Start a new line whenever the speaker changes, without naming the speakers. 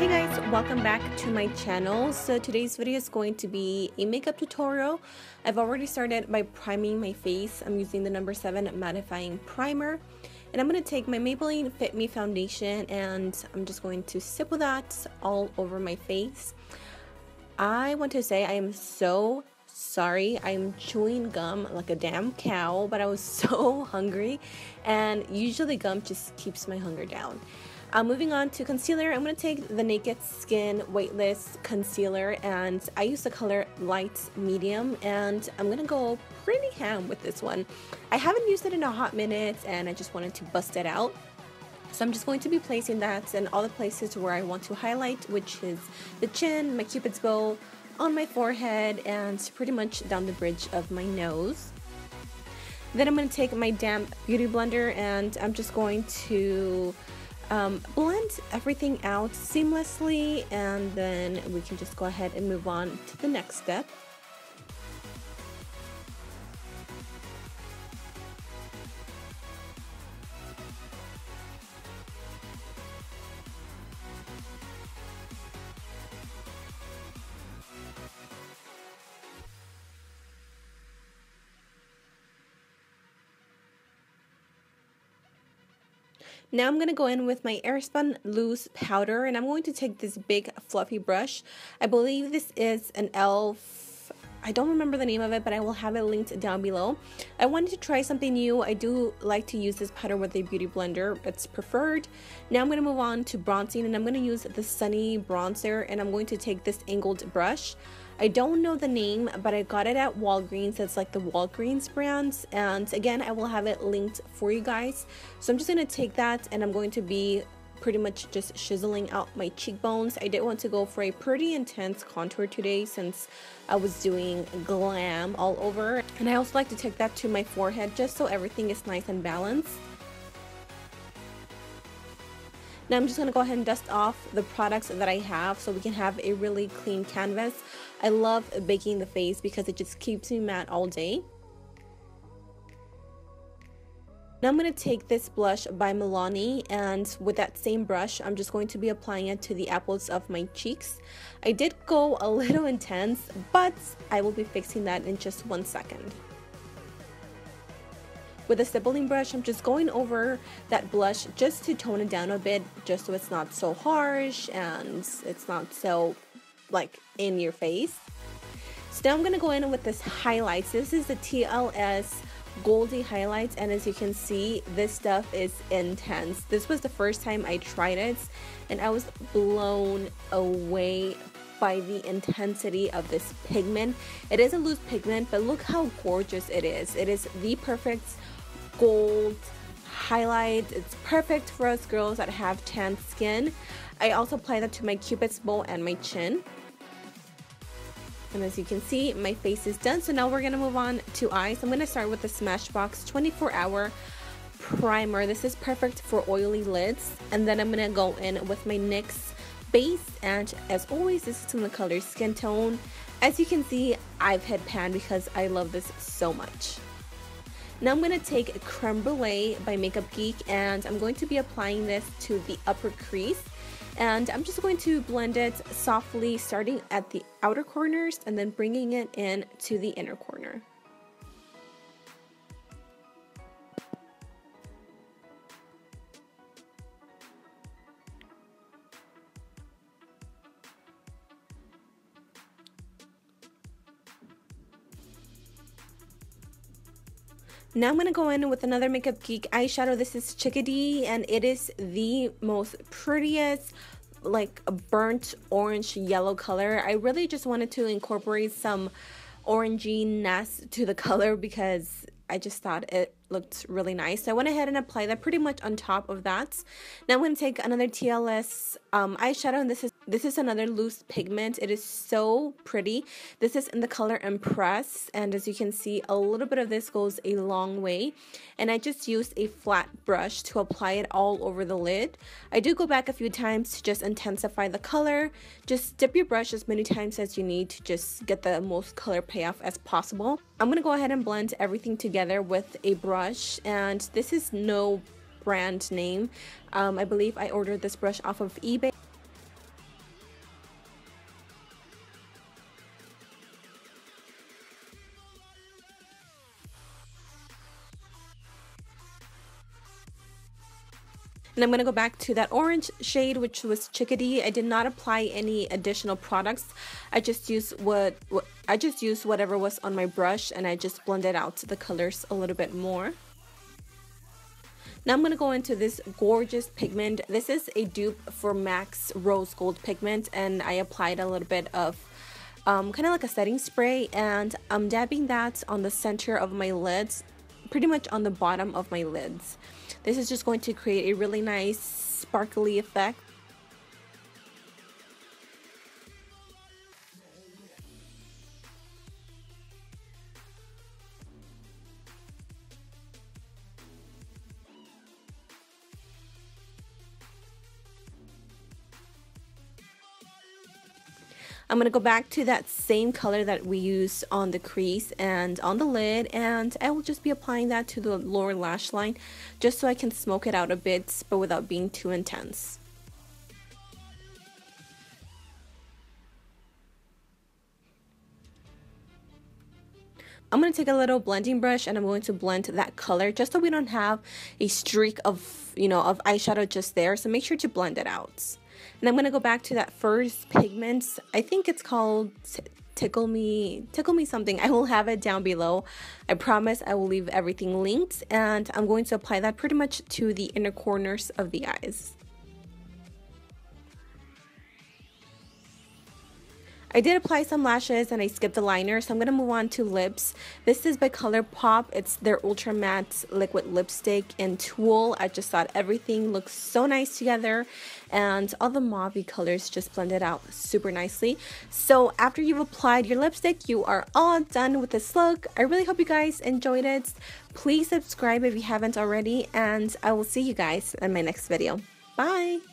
Hey guys, welcome back to my channel. So today's video is going to be a makeup tutorial. I've already started by priming my face. I'm using the number 7 mattifying primer. And I'm going to take my Maybelline Fit Me foundation and I'm just going to sip with that all over my face. I want to say I am so sorry. I'm chewing gum like a damn cow, but I was so hungry and usually gum just keeps my hunger down. Moving on to concealer, I'm going to take the Naked Skin Weightless Concealer and I use the color Light Medium and I'm going to go pretty ham with this one. I haven't used it in a hot minute and I just wanted to bust it out. So I'm just going to be placing that in all the places where I want to highlight, which is the chin, my cupid's bow, on my forehead, and pretty much down the bridge of my nose. Then I'm going to take my damp beauty blender and I'm just going to blend everything out seamlessly, and then we can just go ahead and move on to the next step. Now I'm going to go in with my Airspun Loose Powder and I'm going to take this big fluffy brush. I believe this is an e.l.f. I don't remember the name of it, but I will have it linked down below. I wanted to try something new. I do like to use this powder with a beauty blender. It's preferred. Now I'm going to move on to bronzing and I'm going to use the Sunny Bronzer and I'm going to take this angled brush. I don't know the name, but I got it at Walgreens. It's like the Walgreens brand, and again I will have it linked for you guys. So I'm just going to take that and I'm going to be pretty much just chiseling out my cheekbones. I did want to go for a pretty intense contour today since I was doing glam all over, and I also like to take that to my forehead just so everything is nice and balanced. Now I'm just going to go ahead and dust off the products that I have so we can have a really clean canvas. I love baking the face because it just keeps me matte all day. Now I'm going to take this blush by Milani and with that same brush I'm just going to be applying it to the apples of my cheeks. I did go a little intense, but I will be fixing that in just 1 second. With a stippling brush, I'm just going over that blush just to tone it down a bit, just so it's not so harsh and it's not so like in your face. So now I'm going to go in with this highlights. This is the TLS Goldie Highlights, and as you can see, this stuff is intense. This was the first time I tried it and I was blown away by the intensity of this pigment. It is a loose pigment, but look how gorgeous it is. It is the perfect gold highlight. It's perfect for us girls that have tan skin. I also apply that to my cupid's bow and my chin. And as you can see, my face is done. So now we're going to move on to eyes. I'm going to start with the Smashbox 24-hour primer. This is perfect for oily lids. And then I'm going to go in with my NYX base. And as always, this is in the color Skin Tone. As you can see, I've hit pan because I love this so much. Now I'm going to take Creme Brulee by Makeup Geek and I'm going to be applying this to the upper crease. And I'm just going to blend it softly, starting at the outer corners and then bringing it in to the inner corner. Now I'm going to go in with another Makeup Geek eyeshadow. This is Chickadee and it is the most prettiest like a burnt orange yellow color. I really just wanted to incorporate some oranginess to the color because I just thought it looked really nice. So I went ahead and applied that pretty much on top of that. Now I'm going to take another TLS eyeshadow, and this is another loose pigment. It is so pretty. This is in the color Impress, and as you can see, a little bit of this goes a long way. And I just used a flat brush to apply it all over the lid. I do go back a few times to just intensify the color. Just dip your brush as many times as you need to just get the most color payoff as possible. I'm going to go ahead and blend everything together with a brush, and this is no brand name. I believe I ordered this brush off of eBay. And I'm going to go back to that orange shade, which was Chickadee. I did not apply any additional products. I just used whatever was on my brush, and I just blended out the colors a little bit more. Now I'm going to go into this gorgeous pigment. This is a dupe for MAC's Rose Gold pigment, and I applied a little bit of kind of like a setting spray, and I'm dabbing that on the center of my lids, pretty much on the bottom of my lids. This is just going to create a really nice sparkly effect. I'm going to go back to that same color that we used on the crease and on the lid, and I will just be applying that to the lower lash line just so I can smoke it out a bit, but without being too intense. I'm going to take a little blending brush and I'm going to blend that color just so we don't have a streak of, of eyeshadow just there. So make sure to blend it out. And I'm going to go back to that first pigment. I think it's called Tickle Me something. I will have it down below. I promise I will leave everything linked. And I'm going to apply that pretty much to the inner corners of the eyes. I did apply some lashes and I skipped the liner, so I'm going to move on to lips. This is by ColourPop. It's their Ultra Matte Liquid Lipstick in Tulle. I just thought everything looks so nice together, and all the mauve colors just blended out super nicely. So after you've applied your lipstick, you are all done with this look. I really hope you guys enjoyed it. Please subscribe if you haven't already, and I will see you guys in my next video. Bye!